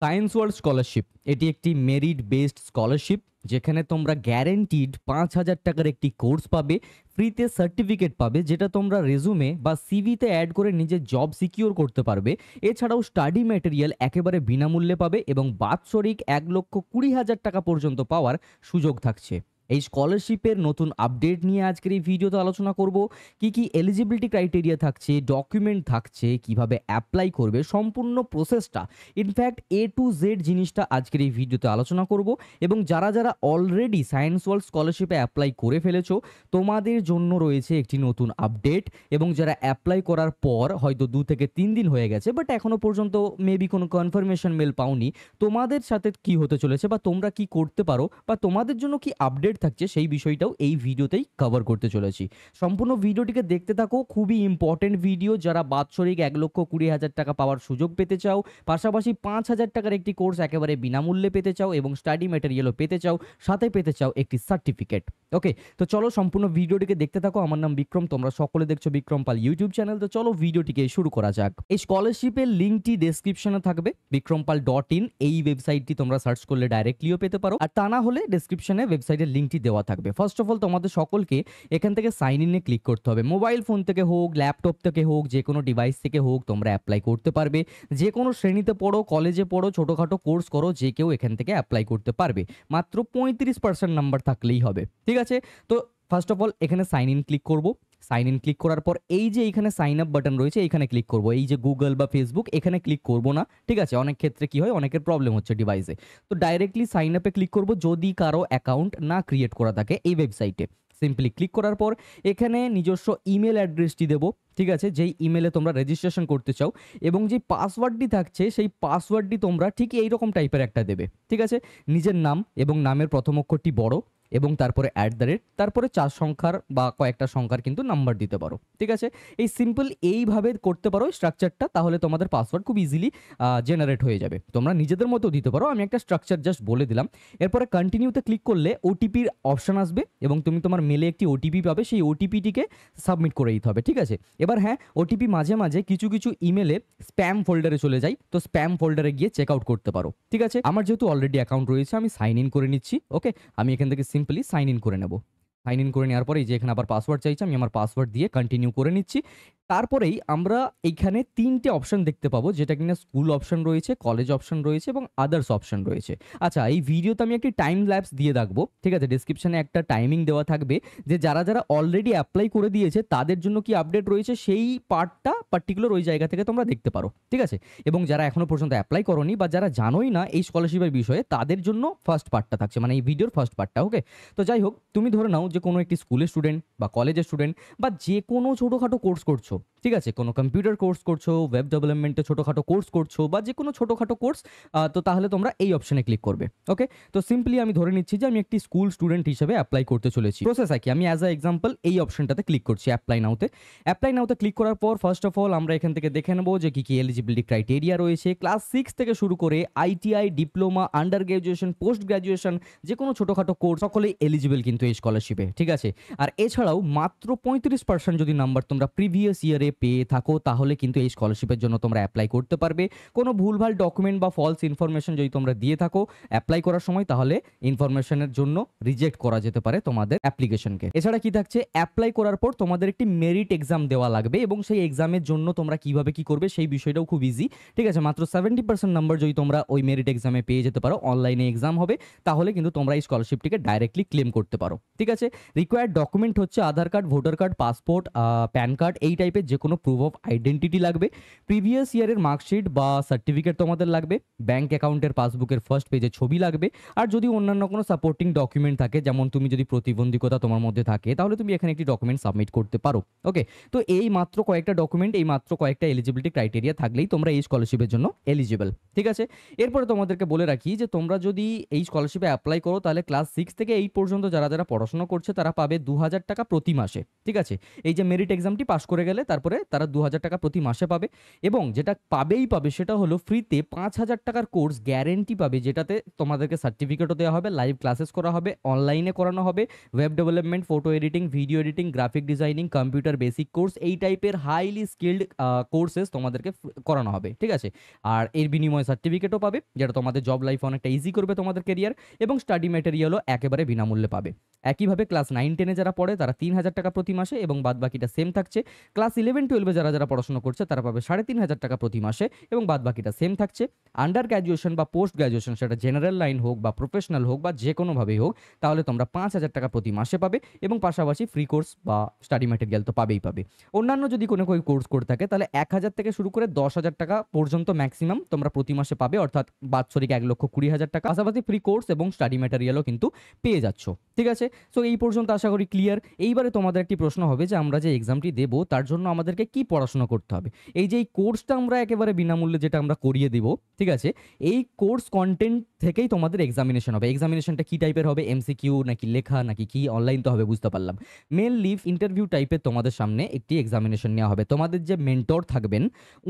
Science world scholarship এটি একটি merit based scholarship, যেখানে তোমরা গ্যারেন্টিড 5,000 টাকার একটি কোর্স পাবে, ফ্রিতে সার্টিফিকেট পাবে, যেটা তোমরা রেজুমে বা সিভিতে অ্যাড করে নিজের জব সিকিউর করতে পারবে। এছাড়াও স্টাডি ম্যাটেরিয়াল একেবারে বিনামূল্যে পাবে এবং বাৎসরিক 1,20,000 টাকা পর্যন্ত পাওয়ার সুযোগ থাকছে। এই স্কলারশিপের নতুন আপডেট নিয়ে আজকের এই ভিডিওতে আলোচনা করব। কি কি এলিজিবিলিটি ক্রাইটেরিয়া থাকছে, ডকুমেন্ট থাকছে, কিভাবে অ্যাপ্লাই করবে, সম্পূর্ণ প্রসেসটা, ইনফ্যাক্ট এ টু জেড জিনিসটা আজকের এই ভিডিওতে আলোচনা করব। এবং যারা যারা অলরেডি সায়েন্স ওয়ার্ল্ড স্কলারশিপে অ্যাপ্লাই করে ফেলেছো, তোমাদের জন্য রয়েছে একটি নতুন আপডেট। এবং যারা অ্যাপ্লাই করার পর হয়তো 2 থেকে 3 দিন হয়ে গেছে, বাট এখনো পর্যন্ত মেবি কোনো কনফার্মেশন মেল পাওনি, তোমাদের সাথে কি হতে চলেছে বা তোমরা কি করতে পারো বা তোমাদের জন্য কি আপডেট থাকছে, সেই বিষয়টাও এই ভিডিওতেই কভার করতে চলেছি। সম্পূর্ণ ভিডিওটিকে দেখতে থাকো, খুবই ইম্পর্টেন্ট ভিডিও। যারা বাৎসরিক 1,20,000 টাকা পাওয়ার সুযোগ পেতে চাও, পাশাপাশি 5,000 টাকার একটি কোর্স একেবারে বিনামূল্যে পেতে চাও এবং স্টাডি ম্যাটেরিয়ালও পেতে চাও, সাথে পেতে চাও একটি সার্টিফিকেট। ওকে, তো চলো সম্পূর্ণ ভিডিওটিকে দেখতে থাকো। আমার নাম বিক্রম, তোমরা সকলে দেখছো বিক্রম পাল ইউটিউব চ্যানেল। তো চলো ভিডিওটিকে শুরু করা যাক। এই স্কলারশিপের লিঙ্কটি ডেসক্রিপশনে থাকবে, বিক্রমপাল.in। এই ওয়েবসাইটটি তোমরা সার্চ করলে ডাইরেক্টলিও পেতে পারো, আর তা না হলে ডেসক্রিপশনে ওয়েবসাইটের লিঙ্কটি দেওয়া থাকবে। ফার্স্ট অফ অল তোমাদের সকলকে এখান থেকে সাইন ইনে ক্লিক করতে হবে। মোবাইল ফোন থেকে হোক, ল্যাপটপ থেকে হোক, যে কোনো ডিভাইস থেকে হোক তোমরা অ্যাপ্লাই করতে পারবে। যে কোনো শ্রেণীতে পড়ো, কলেজে পড়ো, ছোটোখাটো কোর্স করো, যে কেউ এখান থেকে অ্যাপ্লাই করতে পারবে। মাত্র 35% নাম্বার থাকলেই হবে, ঠিক আছে? তো ফার্স্ট অফ অল এখানে সাইন ইন ক্লিক করব। সাইন ইন ক্লিক করার পর এই যে এখানে সাইন আপ বাটন রয়েছে, এখানে ক্লিক করব। এই যে গুগল বা ফেসবুক, এখানে ক্লিক করব না, ঠিক আছে? অনেক ক্ষেত্রে কি হয়, অনেকের প্রবলেম হচ্ছে ডিভাইসে। তো ডাইরেক্টলি সাইন আপে ক্লিক করব যদি কারো অ্যাকাউন্ট না ক্রিয়েট করা থাকে এই ওয়েবসাইটে। সিম্পলি ক্লিক করার পর এখানে নিজস্ব ইমেল অ্যাড্রেসটি দেবো, ঠিক আছে? যেই ইমেলে তোমরা রেজিস্ট্রেশন করতে চাও, এবং যে পাসওয়ার্ডটি থাকছে সেই পাসওয়ার্ডটি তোমরা ঠিক এইরকম টাইপের একটা দেবে, ঠিক আছে? নিজের নাম এবং নামের প্রথম অক্ষরটি বড় এবং তারপরে @, তারপরে 4 সংখ্যার বা কয়েকটা সংখ্যার কিন্তু নাম্বার দিতে পারো, ঠিক আছে? এই সিম্পল এইভাবে করতে পারো স্ট্রাকচারটা, তাহলে তোমাদের পাসওয়ার্ড খুব ইজিলি জেনারেট হয়ে যাবে। তোমরা নিজেদের মতো দিতে পারো, আমি একটা স্ট্রাকচার জাস্ট বলে দিলাম। এরপরে কন্টিনিউতে ক্লিক করলে ওটিপির অপশন আসবে এবং তুমি তোমার মেলে একটি ওটিপি পাবে, সেই ওটিপিটিকে সাবমিট করে দিতে হবে, ঠিক আছে? এবার হ্যাঁ, ওটিপি মাঝে মাঝে কিছু কিছু ইমেলে স্প্যাম ফোল্ডারে চলে যায়, তো স্প্যাম ফোল্ডারে গিয়ে চেক আউট করতে পারো, ঠিক আছে? আমার যেহেতু অলরেডি অ্যাকাউন্ট রয়েছে, আমি সাইন ইন করে নিচ্ছি। ওকে, আমি এখান থেকে সিম্পলি সাইন ইন করে নেব। সাইন ইন করে নেওয়ার পরে এই যে এখানে আবার পাসওয়ার্ড চাইছে, আমি আমার পাসওয়ার্ড দিয়ে কন্টিনিউ করে নিচ্ছি। তারপরেই আমরা এইখানে 3টে অপশন দেখতে পাবো, যেটা কিনা স্কুল অপশন রয়েছে, কলেজ অপশন রয়েছে এবং আদার্স অপশন রয়েছে। আচ্ছা, এই ভিডিওতে আমি একটি টাইম ল্যাপস দিয়ে রাখবো, ঠিক আছে? ডেসক্রিপশনে একটা টাইমিং দেওয়া থাকবে, যে যারা যারা অলরেডি অ্যাপ্লাই করে দিয়েছে তাদের জন্য কি আপডেট রয়েছে সেই পার্টটা পার্টিকুলার ওই জায়গা থেকে তোমরা দেখতে পারো, ঠিক আছে? এবং যারা এখনো পর্যন্ত অ্যাপ্লাই করোনি বা যারা জানোই না এই স্কলারশিপের বিষয়ে, তাদের জন্য ফার্স্ট পার্টটা থাকছে, মানে এই ভিডিওর ফার্স্ট পার্টটা। ওকে, তো যাই হোক, তুমি ধরে নাও যে কোনো একটি স্কুলের স্টুডেন্ট বা কলেজের স্টুডেন্ট বা যে কোনো ছোটোখাটো কোর্স করছো, ঠিক আছে? কোনো কম্পিউটার কোর্স করছো, ওয়েব ডেভেলপমেন্টে ছোটোখাটো কোর্স করছো বা যে কোনো ছোটোখাটো কোর্স, তো তাহলে তোমরা এই অপশনে ক্লিক করবে। ওকে, তো সিম্পলি আমি ধরে নিচ্ছি যে আমি একটি স্কুল স্টুডেন্ট হিসেবে অ্যাপ্লাই করতে চলেছি। প্রসেস কি, আমি অ্যাজ আ এক্সাম্পল এই অপশনটাতে ক্লিক করছি, অ্যাপ্লাই নাওতে। অ্যাপ্লাই নাওতে ক্লিক করার পর ফার্স্ট অফ অল আমরা এখান থেকে দেখে নেবো যে কি এলিজিবিলিটি ক্রাইটেরিয়া রয়েছে। ক্লাস 6 থেকে শুরু করে ITI, diploma, under graduation, post graduation, যে কোনো ছোটোখাটো কোর্স সকলেই এলিজিবল কিন্তু এই স্কলারশিপে, ঠিক আছে? আর এছাড়াও মাত্র 35% যদি নাম্বার তোমরা প্রিভিয়াস ইয়ারে পেয়ে থাকো, তাহলে কিন্তু এই স্কলারশিপের জন্য তোমরা অ্যাপ্লাই করতে পারবে। কোনো ভুলভাল ডকুমেন্ট বা ফলস ইনফরমেশন যদি তোমরা দিয়ে থাকো অ্যাপ্লাই করার সময়, তাহলে ইনফরমেশনের জন্য রিজেক্ট করা যেতে পারে তোমাদের অ্যাপ্লিকেশনকে। এছাড়া কি থাকছে, অ্যাপ্লাই করার পর তোমাদের একটি মেরিট এক্সাম দেওয়া লাগবে এবং সেই এক্সামের জন্য তোমরা কিভাবে কি করবে সেই বিষয়টাও খুব ইজি, ঠিক আছে? মাত্র 70% নাম্বার যদি তোমরা ওই মেরিট এক্সামে পেয়ে যেতে পারো, অনলাইনে এক্সাম হবে, তাহলে কিন্তু তোমরা এই স্কলারশিপটিকে ডাইরেক্টলি ক্লেম করতে পারো, ঠিক আছে? রিকোয়ার্ড ডকুমেন্ট হচ্ছে Aadhaar card, voter card, passport, PAN card, এই টাইপের যে কোনো প্রুফ অফ আইডেন্টিটি লাগবে। প্রিভিয়াস ইয়ারের মার্কশিট বা সার্টিফিকেট তোমাদের লাগবে। ব্যাঙ্ক অ্যাকাউন্টের পাসবুকের ফার্স্ট পেজে ছবি লাগবে। আর যদি অন্যান্য কোনো সাপোর্টিং ডকুমেন্ট থাকে, যেমন তুমি যদি প্রতিবন্ধকতা তোমার মধ্যে থাকে, তাহলে তুমি এখানে একটি ডকুমেন্ট সাবমিট করতে পারো। ওকে, তো এই মাত্র কয়েকটা ডকুমেন্ট, এই মাত্র কয়েকটা এলিজিবিলিটি ক্রাইটেরিয়া থাকলেই তোমরা এই স্কলারশিপের জন্য এলিজিবল, ঠিক আছে? এরপরে তোমাদেরকে বলে রাখি যে তোমরা যদি এই স্কলারশিপে অ্যাপ্লাই করো, তাহলে ক্লাস 6 থেকে 8 পর্যন্ত যারা যারা পড়াশোনা করছে তারা পাবে 2,000 টাকা প্রতি মাসে। ঠিক আছে, এই যে মেরিট এক্সামটি পাস করে গেলে তারপরে তারা 2,000 টাকা প্রতি মাসে পাবে। এবং যেটা পাবেই পাবে সেটা হলো ফ্রিতে 5,000 টাকার কোর্স গ্যারেন্টি পাবে, যেটাতে তোমাদেরকে সার্টিফিকেটও দেওয়া হবে, লাইভ ক্লাসেস করা হবে, অনলাইনে করানো হবে, web development, photo editing, video editing, graphic designing, computer basic course, এই টাইপের হাইলি স্কিল্ড কোর্সেস তোমাদেরকে করানো হবে। ঠিক আছে, আর এর বিনিময়ে সার্টিফিকেটও পাবে, যেটা তোমাদের জব লাইফ অনেকটা ইজি করবে তোমাদের কেরিয়ার, এবং স্টাডি ম্যাটেরিয়ালও একেবারে বিনামূল্যে পাবে। একইভাবে ক্লাস 9-10-এ যারা পড়ে তারা 3,000 টাকা প্রতি মাসে, এবং বাদ বাকিটা সেম থাকছে। ক্লাস 11-12-এ যারা যারা পড়াশোনা করছে তারা পাবে 3,500 টাকা প্রতি মাসে, এবং বাদ বাকিটা সেম থাকছে। আন্ডার গ্র্যাজুয়েশন বা পোস্ট গ্র্যাজুয়েশন, সেটা জেনারেল লাইন হোক বা প্রফেশনাল হোক বা যে কোনোভাবেই হোক, তাহলে তোমরা 5,000 টাকা প্রতি মাসে পাবে, এবং পাশাপাশি ফ্রি কোর্স বা স্টাডি ম্যাটেরিয়াল তো পাবেই পাবে। অন্যান্য যদি কোনো কোর্স করে থাকে তাহলে 1,000 থেকে শুরু করে 10,000 টাকা পর্যন্ত ম্যাক্সিমাম তোমরা প্রতি মাসে পাবে, অর্থাৎ বাৎসরিক 1,20,000 টাকা। পাশাপাশি ফ্রি কোর্স এবং স্টাডি ম্যাটেরিয়ালও কিন্তু পেয়ে যাচ্ছ। ঠিক আছে, সো এই পর্যন্ত আশা করি ক্লিয়ার। এইবারে তোমাদের একটি প্রশ্ন হবে যে আমরা যে এক্সামটি দেব তার জন্য আমাদেরকে কি পড়াশোনা করতে হবে। এই যে এই কোর্সটা আমরা একেবারে বিনামূল্যে যেটা আমরা করিয়ে দেব, ঠিক আছে, এই কোর্স কন্টেন্ট থেকেই তোমাদের এক্সামিনেশন হবে। এক্সামিনেশনটা কি টাইপের হবে, এমসিকিউ নাকি লেখা নাকি কি, অনলাইন তো হবে বুঝতে পারলাম। মেনলি ইন্টারভিউ টাইপের তোমাদের সামনে একটি এক্সামিনেশন নেওয়া হবে। তোমাদের যে মেন্টর থাকবেন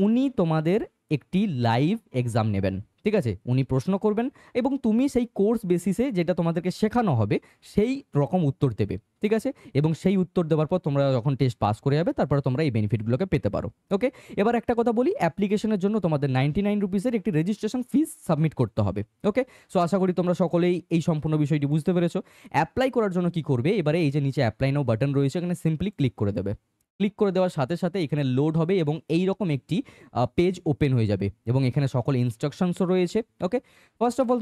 উনি তোমাদের একটি লাইভ এক্সাম নেবেন। ঠিক আছে, উনি প্রশ্ন করবেন এবং তুমি সেই কোর্স বেসিসে যেটা তোমাদেরকে শেখানো হবে সেই রকম উত্তর দেবে। ঠিক আছে, এবং সেই উত্তর দেওয়ার পর তোমরা যখন টেস্ট পাস করে যাবে তারপরে তোমরা এই বেনিফিটগুলোকে পেতে পারো। ওকে, এবার একটা কথা বলি, অ্যাপ্লিকেশনের জন্য তোমাদের 99 রুপিসের একটি রেজিস্ট্রেশন ফিস সাবমিট করতে হবে। ওকে, সো আশা করি তোমরা সকলেই এই সম্পূর্ণ বিষয়টি বুঝতে পেরেছো। অ্যাপ্লাই করার জন্য কি করবে, এবারে এই যে নিচে অ্যাপ্লাই নাও বাটন রয়েছে এখানে সিম্পলি ক্লিক করে দেবে। ক্লিক করে দেওয়ার সাথে সাথে এখানে লোড হবে এবং এই রকম একটি পেজ ওপেন হয়ে যাবে, এবং এখানে সকল ইনস্ট্রাকশনসও রয়েছে। ওকে, ফার্স্ট অফ অল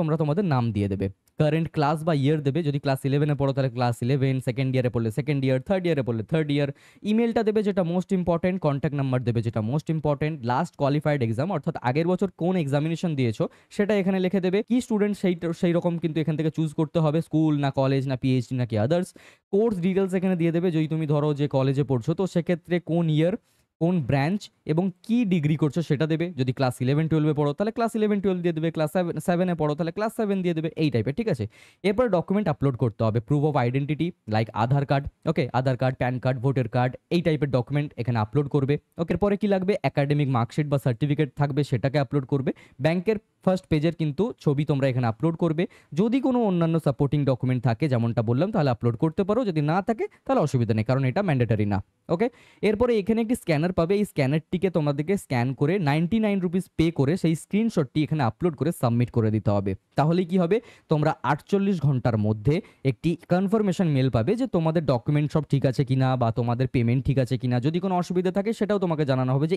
তোমরা তোমাদের নাম দিয়ে দেবে, কারেন্ট ক্লাস বা ইয়ার দেবে। যদি ক্লাস 11-এ পড়ো তাহলে ক্লাস 11, সেকেন্ড ইয়ারে পড়লে সেকেন্ড ইয়ার, থার্ড ইয়ারে পড়লে থার্ড ইয়ার। ইমেলটা দেবে যেটা মোস্ট ইম্পর্টেন্ট, কন্ট্যাক্ট নাম্বার দেবে যেটা most important, last qualified exam অর্থাৎ আগের বছর কোন এক্সামিনেশন দিয়েছো সেটা এখানে লিখে দেবে। কি স্টুডেন্ট সেই রকম কিন্তু এখান থেকে চুজ করতে হবে, স্কুল না কলেজ না পিএইচডি নাকি আদার্স। কোর্স ডিটেলস এখানে দিয়ে দেবে, যদি তুমি ধরো যে কলেজে পড়ছো তো সেক্ষেত্রে কোন ইয়ার, কোন ব্রাঞ্চ এবং কি ডিগ্রি করছো সেটা দেবে। যদি ক্লাস 11-12-এ পড়ো তাহলে ক্লাস 11-12 দিয়ে দেবে, ক্লাস 7-এ পড়ো তাহলে ক্লাস 7 দিয়ে দেবে, এই টাইপের। ঠিক আছে, এরপর ডকুমেন্ট আপলোড করতে হবে, proof of identity like Aadhaar card. Okay, Aadhaar card, pan card, voter card, এই টাইপের ডকুমেন্ট এখানে আপলোড করবে। ওকে, পরে কি লাগবে, একাডেমিক মার্কশিট বা সার্টিফিকেট থাকবে সেটাকে আপলোড করবে। ব্যাংকের ফার্স্ট পেজের কিন্তু ছবি তোমরা এখানে আপলোড করবে। যদি কোনো অন্যান্য সাপোর্টিং ডকুমেন্ট থাকে যেমনটা বললাম তাহলে আপলোড করতে পারো, যদি না থাকে তাহলে অসুবিধা নেই, কারণ এটা ম্যান্ডেটরি না। ওকে, এরপরে এখানে একটি স্ক্যানার পাবে, এই স্ক্যানারটিকে তোমাদেরকে স্ক্যান করে 99 রুপিস পে করে সেই স্ক্রিনশটটি এখানে আপলোড করে সাবমিট করে দিতে হবে। তাহলে কি হবে, তোমরা 48 ঘন্টার মধ্যে একটি কনফার্মেশন মেল পাবে যে তোমাদের ডকুমেন্ট সব ঠিক আছে কিনা বা তোমাদের পেমেন্ট ঠিক আছে কিনা। যদি কোনো অসুবিধা থাকে সেটাও তোমাকে জানানো হবে যে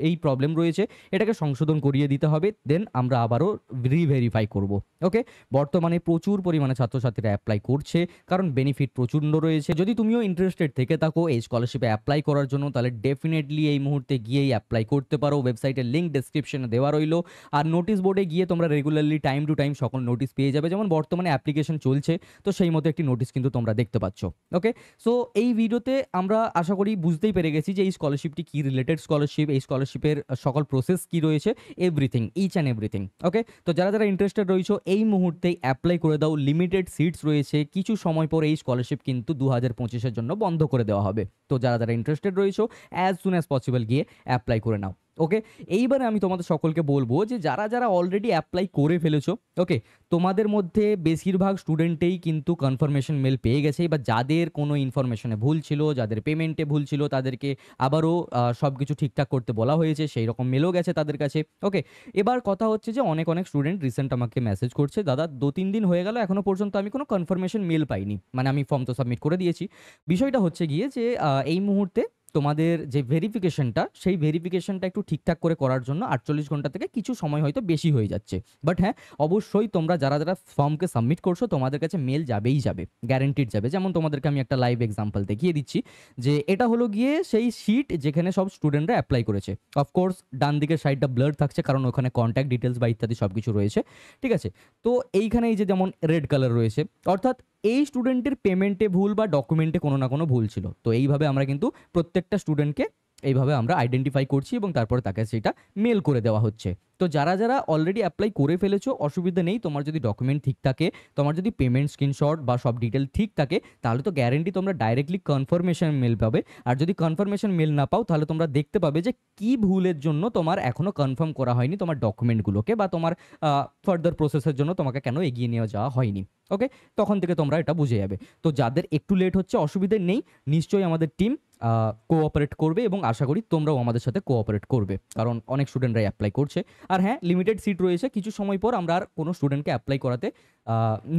এই প্রবলেম রয়েছে, এটাকে সংশোধন করিয়ে দিতে হবে, দেন আমরা আবারও রিভেরিফাই করব। ওকে, বর্তমানে প্রচুর পরিমাণে ছাত্রছাত্রীরা অ্যাপ্লাই করছে কারণ বেনিফিট প্রচণ্ড রয়েছে। যদি তুমিও ইন্টারেস্টেড থেকে থাকো এই স্কলারশিপে অ্যাপ্লাই করার জন্য তাহলে ডেফিনেটলি এই মুহূর্তে গিয়েই অ্যাপ্লাই করতে পারো। ওয়েবসাইটের লিঙ্ক ডেসক্রিপশনে দেওয়া রইলো। আর নোটিশ বোর্ডে গিয়ে তোমরা রেগুলারলি টাইম টু টাইম সকল নোটিশ পেয়ে যাবে, যেমন বর্তমানে অ্যাপ্লিকেশন চলছে তো সেই মতো একটি নোটিশ কিন্তু তোমরা দেখতে পাচ্ছ। ওকে, সো এই ভিডিওতে আমরা আশা করি বুঝতেই পেরে গেছি যে এই স্কলারশিপটি কি রিলেটেড স্কলারশিপ, এই স্কলারশিপের সকল প্রসেস কি রয়েছে, এভরিথিং, ইচ অ্যান্ড এভরিথিং। ওকে, তো যারা যারা ইন্টারেস্টেড রয়েছে এই মুহূর্তেই অ্যাপ্লাই করে দাও, লিমিটেড সিটস রয়েছে, কিছু সময় পরে এই স্কলারশিপ কিন্তু 2025-এর জন্য বন্ধ করে দেওয়া হবে। তো যারা যারা ইন্টারেস্টেড রয়েছে অ্যাজ সুন অ্যাজ পসিবল গিয়ে অ্যাপ্লাই করে নাও। ওকে, এইবারে আমি তোমাদের সকলকে বলবো যে যারা যারা অলরেডি অ্যাপ্লাই করে ফেলেছো, ওকে, তোমাদের মধ্যে বেশিরভাগ স্টুডেন্টেই কিন্তু কনফার্মেশন মেল পেয়ে গেছে, বা যাদের কোনো ইনফরমেশনে ভুল ছিল, যাদের পেমেন্টে ভুল ছিল তাদেরকে আবারও সব কিছু ঠিকঠাক করতে বলা হয়েছে, সেই রকম মেলও গেছে তাদের কাছে। ওকে, এবার কথা হচ্ছে যে অনেক স্টুডেন্ট রিসেন্ট আমাকে মেসেজ করছে, দাদা 2-3 দিন হয়ে গেল এখনো পর্যন্ত আমি কোনো কনফার্মেশন মেল পাইনি, মানে আমি ফর্ম তো সাবমিট করে দিয়েছি। বিষয়টা হচ্ছে গিয়ে যে এই মুহূর্তে তোমাদের যে ভেরিফিকেশনটা সেই ভেরিফিকেশনটা একটু ঠিকঠাক করে করার জন্য 48 ঘন্টা থেকে কিছু সময় হয়তো বেশি হয়ে যাচ্ছে। বাট হ্যাঁ, অবশ্যই তোমরা যারা যারা ফর্মকে সাবমিট করছো তোমাদের কাছে মেল যাবেই যাবে, গ্যারেন্টিড যাবে। যেমন তোমাদেরকে আমি একটা লাইভ এক্সাম্পল দেখিয়ে দিচ্ছি যে এটা হলো গিয়ে সেই শিট যেখানে সব স্টুডেন্টরা অ্যাপ্লাই করেছে। অফকোর্স ডান দিকের সাইডটা ব্লার থাকছে কারণ ওখানে কন্ট্যাক্ট ডিটেলস বা ইত্যাদি সব কিছু রয়েছে। ঠিক আছে, তো এইখানে এই যে যেমন রেড কালার রয়েছে অর্থাৎ এই স্টুডেন্টের পেমেন্টে ভুল বা ডকুমেন্টে কোনো না কোনো ভুল ছিল। তো এইভাবে আমরা কিন্তু প্রত্যেকটা স্টুডেন্টকে এইভাবে আমরা আইডেন্টিফাই করছি এবং তারপরে তাকে সেটা মেল করে দেওয়া হচ্ছে। তো যারা যারা অলরেডি অ্যাপ্লাই করে ফেলেছো, অসুবিধা নেই, তোমার যদি ডকুমেন্ট ঠিক থাকে, তোমার যদি পেমেন্ট স্ক্রিনশট বা সব ডিটেল ঠিক থাকে, তাহলে তো গ্যারেন্টি তোমরা ডাইরেক্টলি কনফার্মেশন মেল পাবে। আর যদি কনফার্মেশন মেল না পাও, তাহলে তোমরা দেখতে পাবে যে কি ভুলের জন্য তোমার এখনো কনফার্ম করা হয়নি তোমার ডকুমেন্টগুলোকে, বা তোমার ফার্দার প্রসেসের জন্য তোমাকে কেন এগিয়ে নিয়ে যাওয়া হয়নি। ওকে, তখন থেকে তোমরা এটা বুঝে যাবে। তো যাদের একটু লেট হচ্ছে, অসুবিধে নেই, নিশ্চয়ই আমাদের টিম কোঅপারেট করবে এবং আশা করি তোমরাও আমাদের সাথে কোঅপারেট করবে, কারণ অনেক স্টুডেন্টরাই অ্যাপ্লাই করছে। আর হ্যাঁ, লিমিটেড সিট রয়েছে, কিছু সময় পর আমরা আর কোনো স্টুডেন্টকে অ্যাপ্লাই করাতে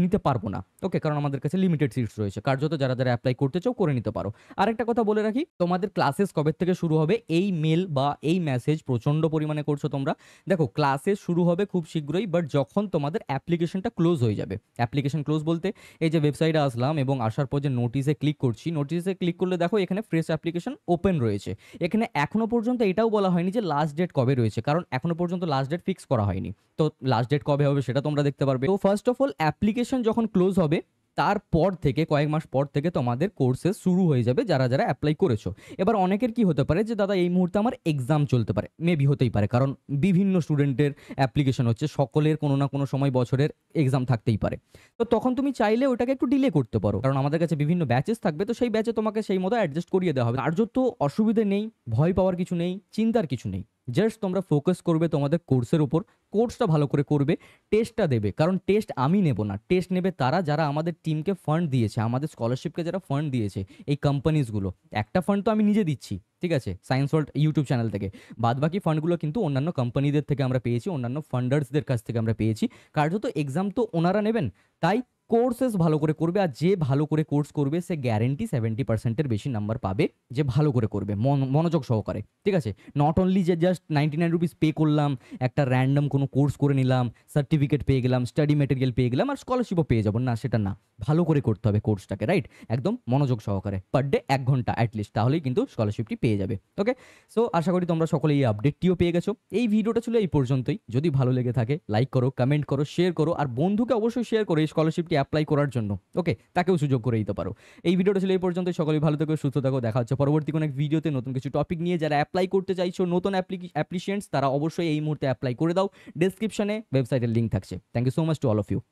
নিতে পারবো না। ওকে, কারণ আমাদের কাছে লিমিটেড সিটস রয়েছে। কার্যত যারা যারা অ্যাপ্লাই করতে চাও করে নিতে পারো। আরেকটা কথা বলে রাখি, তোমাদের ক্লাসেস কবে থেকে শুরু হবে, এই মেল বা এই মেসেজ প্রচণ্ড পরিমাণে করছো তোমরা। দেখো, ক্লাসেস শুরু হবে খুব শীঘ্রই, বাট যখন তোমাদের অ্যাপ্লিকেশনটা ক্লোজ হয়ে যাবে। অ্যাপ্লিকেশন ক্লোজ বলতে, এই যে ওয়েবসাইটে আসলাম এবং আসার পর যে নোটিশে ক্লিক করছি, নোটিশে ক্লিক করলে দেখো এখানে ফ্রেশ অ্যাপ্লিকেশন ওপেন রয়েছে। এখানে এখনো পর্যন্ত এটাও বলা হয়নি যে লাস্ট ডেট কবে রয়েছে, কারণ এখনো পর্যন্ত লাস্ট ডেট ফিক্স করা হয়নি। তো লাস্ট ডেট কবে হবে সেটা তোমরা দেখতে পারবে। তো ফার্স্ট অফ অল, অ্যাপ্লিকেশন যখন ক্লোজ হবে তারপর থেকে কয়েক মাস পর থেকে তোমাদের কোর্সেস শুরু হয়ে যাবে, যারা যারা অ্যাপ্লাই করেছো। এবার অনেকের কি হতে পারে যে দাদা এই মুহূর্তে আমার এক্সাম চলতে পারে, মেবি হতেই পারে, কারণ বিভিন্ন স্টুডেন্টের অ্যাপ্লিকেশন হচ্ছে, সকলের কোনো না কোনো সময় বছরের এক্সাম থাকতেই পারে। তো তখন তুমি চাইলে ওটাকে একটু ডিলে করতে পারো, কারণ আমাদের কাছে বিভিন্ন ব্যাচেস থাকবে, তো সেই ব্যাচে তোমাকে সেই মতো অ্যাডজাস্ট করিয়ে দেওয়া হবে। আর যত অসুবিধে নেই, ভয় পাওয়ার কিছু নেই, চিন্তার কিছু নেই। জাস্ট তোমরা ফোকাস করবে তোমাদের কোর্সের উপর, কোর্সটা ভালো করে করবে, টেস্টটা দেবে, কারণ টেস্ট আমি নেব না, টেস্ট নেবে তারা যারা আমাদের টিমকে ফান্ড দিয়েছে, আমাদের স্কলারশিপকে যারা ফান্ড দিয়েছে, এই কোম্পানিজগুলো। একটা ফান্ড তো আমি নিজে দিচ্ছি, ঠিক আছে, সায়েন্স ওয়ার্ল্ড ইউটিউব চ্যানেল থেকে, বাদবাকি ফান্ডগুলো কিন্তু অন্যান্য কোম্পানিদের থেকে আমরা পেয়েছি, অন্যান্য ফান্ডার্সদের কাছ থেকে আমরা পেয়েছি। কার্যত এক্সাম তো ওনারা নেবেন, তাই কোর্সেস ভালো করে করবে। আর যে ভালো করে কোর্স করবে সে গ্যারেন্টি 70%-এর বেশি নাম্বার পাবে, যে ভালো করে করবে মনোযোগ সহকারে, ঠিক আছে। নট অনলি যে জাস্ট 99 রুপিস পে করলাম, একটা র্যান্ডম কোনো কোর্স করে নিলাম, সার্টিফিকেট পেয়ে গেলাম, স্টাডি মেটেরিয়াল পেয়ে গেলাম, আর স্কলারশিপও পেয়ে যাবো, না, সেটা না। ভালো করে করতে হবে কোর্সটাকে, রাইট, একদম মনোযোগ সহকারে, পার ডে 1 ঘন্টা অ্যাটলিস্ট, তাহলেই কিন্তু স্কলারশিপটি পেয়ে যাবে। ওকে, সো আশা করি তোমরা সকলে এই আপডেটটিও পেয়ে গেছো। এই ভিডিওটা ছিল এই পর্যন্তই। যদি ভালো লেগে থাকে লাইক করো, কমেন্ট করো, শেয়ার করো, আর বন্ধুকে অবশ্যই শেয়ার করো এই স্কলারশিপটি অ্যাপ্লাই করার জন্য। ওকে, তাকেও সুযোগ করে দিতে পারো। এই ভিডিওটা ছিল এই পর্যন্তই। সকলেই ভালো থেকো, সুস্থ থাকো, দেখা হচ্ছে পরবর্তী কোনো এক ভিডিওতে নতুন কিছু টপিক নিয়ে। যারা অ্যাপ্লাই করতে চাইছো, নতুন অ্যাপ্লিকেশনস, তারা অবশ্যই এই মুহূর্তে অ্যাপ্লাই করে দাও। ডেসক্রিপশনে ওয়েবসাইটের লিঙ্ক থাকছে। Thank you so much to all of you.